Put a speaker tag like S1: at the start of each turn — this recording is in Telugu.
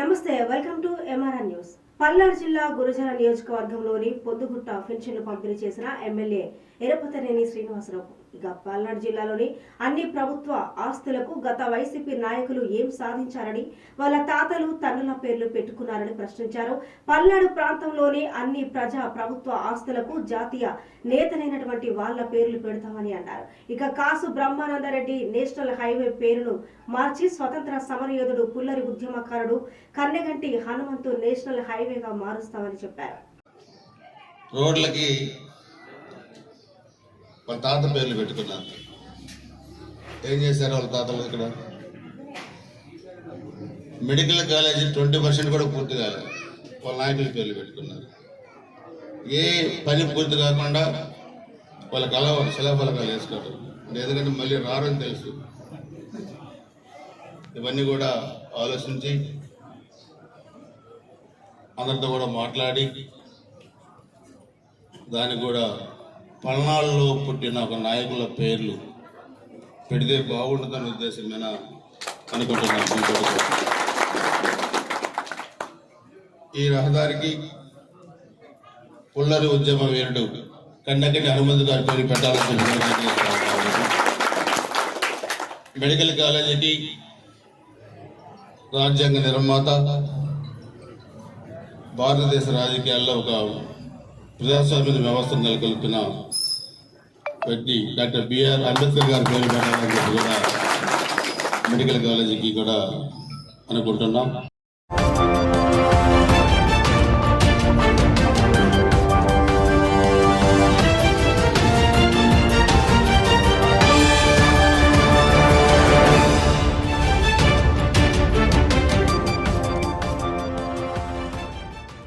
S1: నమస్తే, welcome to MRN news. Palnadu జిల్లా గురజాల నియోజకవర్గంలోని పొద్దుగుట్ట పెన్షన్లు పంపిణీ చేసిన ఎమ్మెల్యే ఎరపతనేని శ్రీనివాసరావు. ఇక పల్నాడు జిల్లాలోని అన్ని ప్రభుత్వ ఆస్తులకు గత వైసీపీ నాయకులు ఏం సాధించారని, వాళ్ళ తాతలు తండ్రుల పేర్లు పెట్టుకున్నారని ప్రశ్నించారు. పల్నాడు ప్రాంతంలోని అన్ని ప్రజా ప్రభుత్వ ఆస్తులకు జాతీయ నేతలైనటువంటి వాళ్ళ పేర్లు పెడతామని అన్నారు. ఇక కాసు బ్రహ్మానందరెడ్డి నేషనల్ హైవే పేరును మార్చి స్వతంత్ర సమరయోధుడు పుల్లరి ఉద్యమకారుడు కన్నెగంటి హనుమంతు నేషనల్ హైవేగా మారుస్తామని చెప్పారు.
S2: రోడ్లకి వాళ్ళ తాత పేర్లు పెట్టుకున్నారు. ఏం చేశారు వాళ్ళ తాతలు? ఇక్కడ మెడికల్ కాలేజీ 20% కూడా పూర్తి కాలేదు, వాళ్ళ నాయకుల పేర్లు పెట్టుకున్నారు. ఏ పని పూర్తి కాకుండా వాళ్ళ శిలాఫలకాలు వేసుకోవడం, ఎందుకంటే మళ్ళీ రారని తెలుసు. ఇవన్నీ కూడా ఆలోచించి అందరితో కూడా మాట్లాడి దానికి కూడా పల్నాడులో పుట్టిన ఒక నాయకుల పేర్లు పెడితే బాగుంటుందనే ఉద్దేశమైన అనుకుంటున్నాను. ఈ రహదారికి పుల్లరి ఉద్యమ వీరుడు కన్నెగంటి హనుమంతు గారి పేరు పెట్టాలని మెడికల్ కాలేజీకి రాజ్యాంగ నిర్మాత, భారతదేశ రాజకీయాల్లో ఒక ప్రజాస్వామ్య వ్యవస్థను నెలకొల్పిన వ్యక్తి డాక్టర్ బిఆర్ అంబేద్కర్ గారి పేరు పెట్టాలని కూడా మెడికల్ కాలేజీకి కూడా అనుకుంటున్నాం.